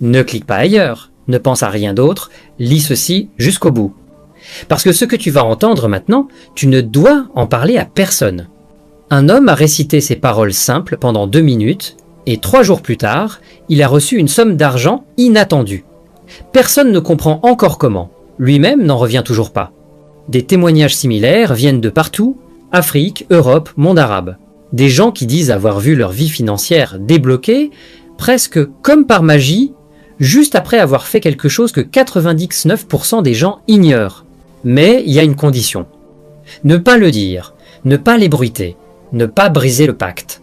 Ne clique pas ailleurs, ne pense à rien d'autre, lis ceci jusqu'au bout. Parce que ce que tu vas entendre maintenant, tu ne dois en parler à personne. Un homme a récité ces paroles simples pendant 2 minutes, et 3 jours plus tard, il a reçu une somme d'argent inattendue. Personne ne comprend encore comment, lui-même n'en revient toujours pas. Des témoignages similaires viennent de partout, Afrique, Europe, monde arabe. Des gens qui disent avoir vu leur vie financière débloquée, presque comme par magie, juste après avoir fait quelque chose que 99% des gens ignorent. Mais il y a une condition. Ne pas le dire, ne pas l'ébruiter, ne pas briser le pacte.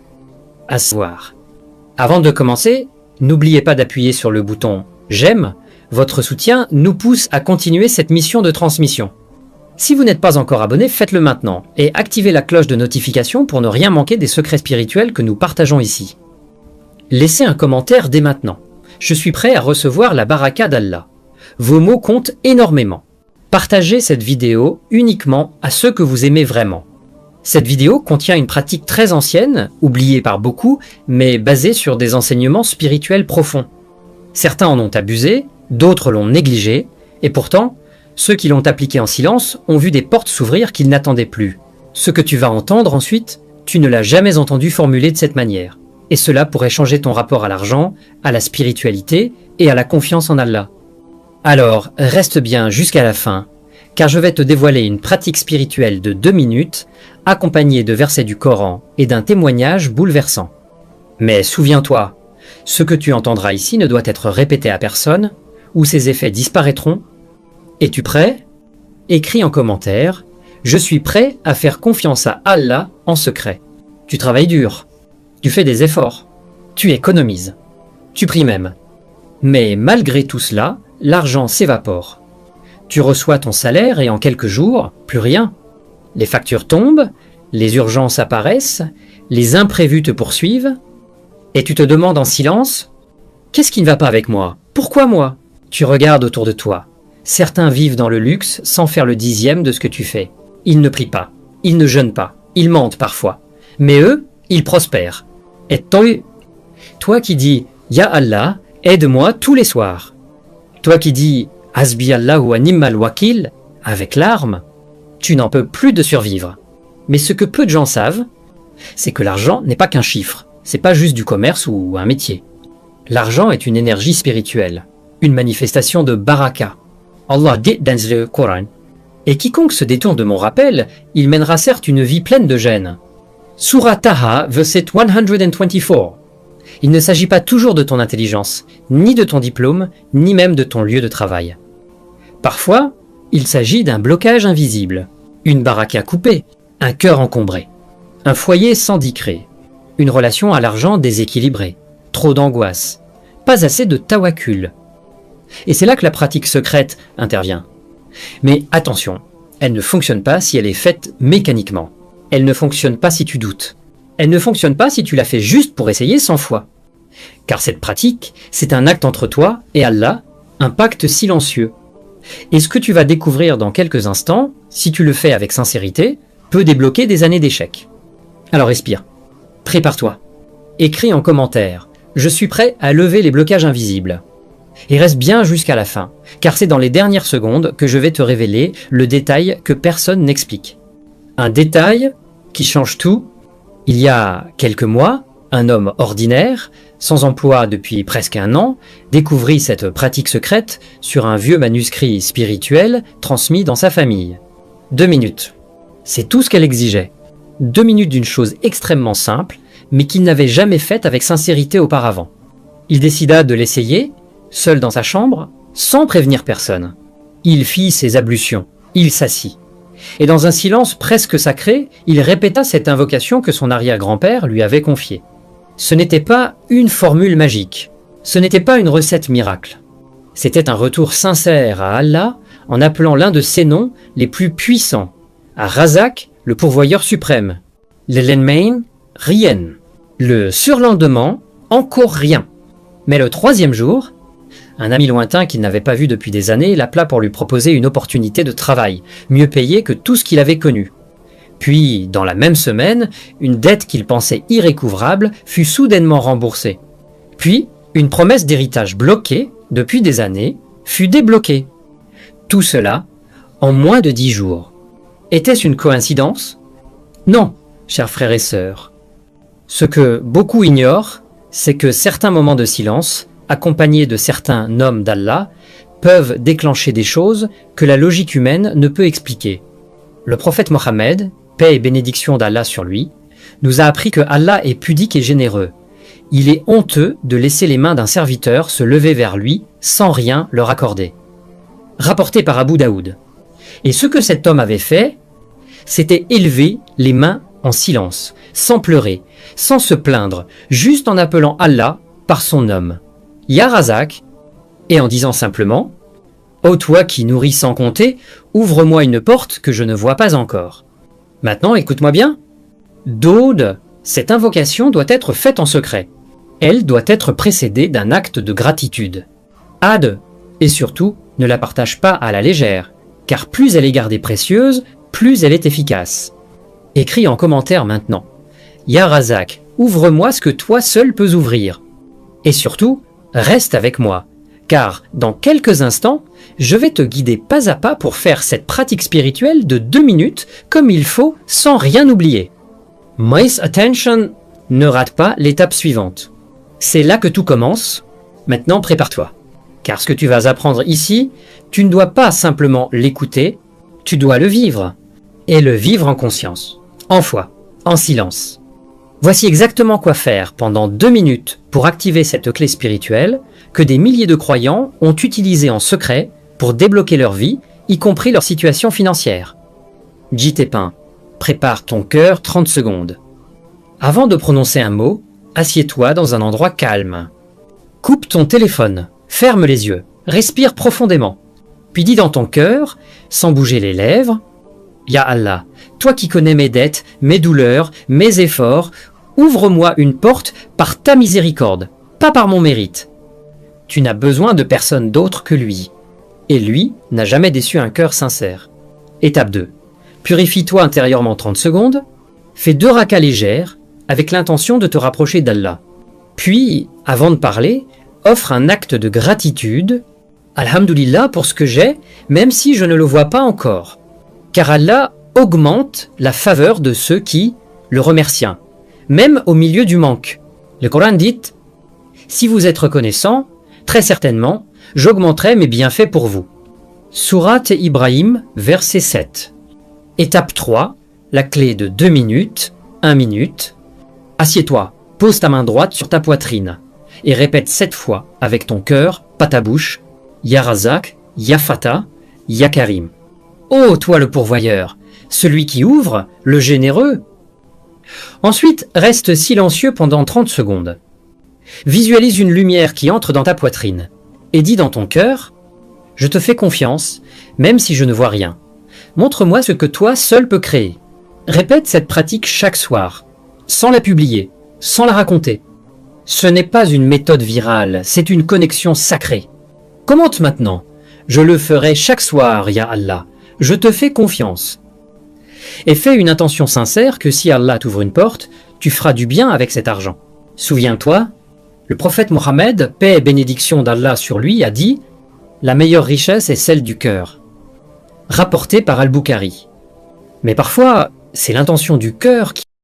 À savoir. Avant de commencer, n'oubliez pas d'appuyer sur le bouton « J'aime ». Votre soutien nous pousse à continuer cette mission de transmission. Si vous n'êtes pas encore abonné, faites-le maintenant et activez la cloche de notification pour ne rien manquer des secrets spirituels que nous partageons ici. Laissez un commentaire dès maintenant. Je suis prêt à recevoir la baraka d'Allah. Vos mots comptent énormément. Partagez cette vidéo uniquement à ceux que vous aimez vraiment. Cette vidéo contient une pratique très ancienne, oubliée par beaucoup, mais basée sur des enseignements spirituels profonds. Certains en ont abusé, d'autres l'ont négligé, et pourtant, ceux qui l'ont appliqué en silence ont vu des portes s'ouvrir qu'ils n'attendaient plus. Ce que tu vas entendre ensuite, tu ne l'as jamais entendu formuler de cette manière. Et cela pourrait changer ton rapport à l'argent, à la spiritualité et à la confiance en Allah. Alors, reste bien jusqu'à la fin, car je vais te dévoiler une pratique spirituelle de 2 minutes, accompagnée de versets du Coran et d'un témoignage bouleversant. Mais souviens-toi, ce que tu entendras ici ne doit être répété à personne, ou ses effets disparaîtront. Es-tu prêt? Écris en commentaire « Je suis prêt à faire confiance à Allah en secret ». Tu travailles dur, tu fais des efforts, tu économises, tu pries même. Mais malgré tout cela, l'argent s'évapore. Tu reçois ton salaire et en quelques jours, plus rien. Les factures tombent, les urgences apparaissent, les imprévus te poursuivent, et tu te demandes en silence « Qu'est-ce qui ne va pas avec moi? Pourquoi moi ?» Tu regardes autour de toi. Certains vivent dans le luxe sans faire le 10e de ce que tu fais. Ils ne prient pas, ils ne jeûnent pas, ils mentent parfois. Mais eux, ils prospèrent. Et toi qui dis « Ya Allah, aide-moi tous les soirs ». Toi qui dis « Hasbi Allahu wa ni'mal wakil » avec larmes, tu n'en peux plus de survivre. Mais ce que peu de gens savent, c'est que l'argent n'est pas qu'un chiffre. C'est pas juste du commerce ou un métier. L'argent est une énergie spirituelle, une manifestation de baraka. Allah dit dans le Coran. Et quiconque se détourne de mon rappel, il mènera certes une vie pleine de gêne. Surah Taha, verset 124. Il ne s'agit pas toujours de ton intelligence, ni de ton diplôme, ni même de ton lieu de travail. Parfois, il s'agit d'un blocage invisible, une baraka coupée, un cœur encombré, un foyer sans dicré, une relation à l'argent déséquilibrée, trop d'angoisse, pas assez de tawakkul. Et c'est là que la pratique secrète intervient. Mais attention, elle ne fonctionne pas si elle est faite mécaniquement. Elle ne fonctionne pas si tu doutes. Elle ne fonctionne pas si tu l'as fait juste pour essayer 100 fois. Car cette pratique, c'est un acte entre toi et Allah, un pacte silencieux. Et ce que tu vas découvrir dans quelques instants, si tu le fais avec sincérité, peut débloquer des années d'échecs. Alors respire. Prépare-toi. Écris en commentaire « Je suis prêt à lever les blocages invisibles ». Et reste bien jusqu'à la fin, car c'est dans les dernières secondes que je vais te révéler le détail que personne n'explique. Un détail qui change tout. Il y a quelques mois, un homme ordinaire, sans emploi depuis presque 1 an, découvrit cette pratique secrète sur un vieux manuscrit spirituel transmis dans sa famille. 2 minutes. C'est tout ce qu'elle exigeait. 2 minutes d'une chose extrêmement simple, mais qu'il n'avait jamais faite avec sincérité auparavant. Il décida de l'essayer, seul dans sa chambre, sans prévenir personne. Il fit ses ablutions, il s'assit. Et dans un silence presque sacré, il répéta cette invocation que son arrière-grand-père lui avait confiée. Ce n'était pas une formule magique, ce n'était pas une recette miracle. C'était un retour sincère à Allah en appelant l'un de ses noms les plus puissants, à Razak, le pourvoyeur suprême. Le lendemain, rien. Le surlendemain, encore rien. Mais le 3e jour, un ami lointain qu'il n'avait pas vu depuis des années l'appela pour lui proposer une opportunité de travail, mieux payée que tout ce qu'il avait connu. Puis, dans la même semaine, une dette qu'il pensait irrécouvrable fut soudainement remboursée. Puis, Une promesse d'héritage bloquée depuis des années fut débloquée. Tout cela en moins de 10 jours. Était-ce une coïncidence? Non, chers frères et sœurs. Ce que beaucoup ignorent, c'est que certains moments de silence, accompagnés de certains noms d'Allah, peuvent déclencher des choses que la logique humaine ne peut expliquer. Le prophète Mohammed, paix et bénédiction d'Allah sur lui, nous a appris que Allah est pudique et généreux. Il est honteux de laisser les mains d'un serviteur se lever vers lui sans rien leur accorder. Rapporté par Abu Daoud. Et ce que cet homme avait fait, c'était élever les mains en silence, sans pleurer, sans se plaindre, juste en appelant Allah par son nom, Ya Razak, et en disant simplement « Ô toi qui nourris sans compter, ouvre-moi une porte que je ne vois pas encore. » Maintenant, écoute-moi bien. Daoud, cette invocation doit être faite en secret. Elle doit être précédée d'un acte de gratitude. Ad, et surtout, ne la partage pas à la légère, car plus elle est gardée précieuse, plus elle est efficace. Écris en commentaire maintenant. Ya Razak, ouvre-moi ce que toi seul peux ouvrir. Et surtout, reste avec moi, car dans quelques instants, je vais te guider pas à pas pour faire cette pratique spirituelle de 2 minutes comme il faut sans rien oublier. Miss Attention, ne rate pas l'étape suivante. C'est là que tout commence. Maintenant, prépare-toi. Car ce que tu vas apprendre ici, tu ne dois pas simplement l'écouter, tu dois le vivre. Et le vivre en conscience, en foi, en silence. Voici exactement quoi faire pendant 2 minutes pour activer cette clé spirituelle que des milliers de croyants ont utilisée en secret pour débloquer leur vie, y compris leur situation financière. Jitépin, prépare ton cœur 30 secondes. Avant de prononcer un mot, assieds-toi dans un endroit calme. Coupe ton téléphone, ferme les yeux, respire profondément. Puis dis dans ton cœur, sans bouger les lèvres, « Ya Allah, toi qui connais mes dettes, mes douleurs, mes efforts, ouvre-moi une porte par ta miséricorde, pas par mon mérite. Tu n'as besoin de personne d'autre que lui. Et lui n'a jamais déçu un cœur sincère. » Étape 2. Purifie-toi intérieurement 30 secondes, fais 2 rakas légères avec l'intention de te rapprocher d'Allah. Puis, avant de parler, offre un acte de gratitude. Alhamdulillah pour ce que j'ai, même si je ne le vois pas encore. Car Allah augmente la faveur de ceux qui le remercient, même au milieu du manque. Le Coran dit « Si vous êtes reconnaissant, très certainement, j'augmenterai mes bienfaits pour vous. » Sourate Ibrahim, verset 7. Étape 3, la clé de 2 minutes, 1 minute. Assieds-toi, pose ta main droite sur ta poitrine et répète 7 fois avec ton cœur, pas ta bouche, Ya Razak, Ya Fatah, Ya Karim. Ô toi le pourvoyeur, celui qui ouvre, le généreux. Ensuite, reste silencieux pendant 30 secondes. Visualise une lumière qui entre dans ta poitrine et dis dans ton cœur « Je te fais confiance, même si je ne vois rien. Montre-moi ce que toi seul peux créer. » Répète cette pratique chaque soir, sans la publier, sans la raconter. Ce n'est pas une méthode virale, c'est une connexion sacrée. Commente maintenant. Je le ferai chaque soir, Ya Allah. Je te fais confiance. Et fais une intention sincère que si Allah t'ouvre une porte, tu feras du bien avec cet argent. Souviens-toi, le prophète Mohammed, paix et bénédiction d'Allah sur lui, a dit « La meilleure richesse est celle du cœur ». Rapporté par Al-Bukhari. Mais parfois, c'est l'intention du cœur qui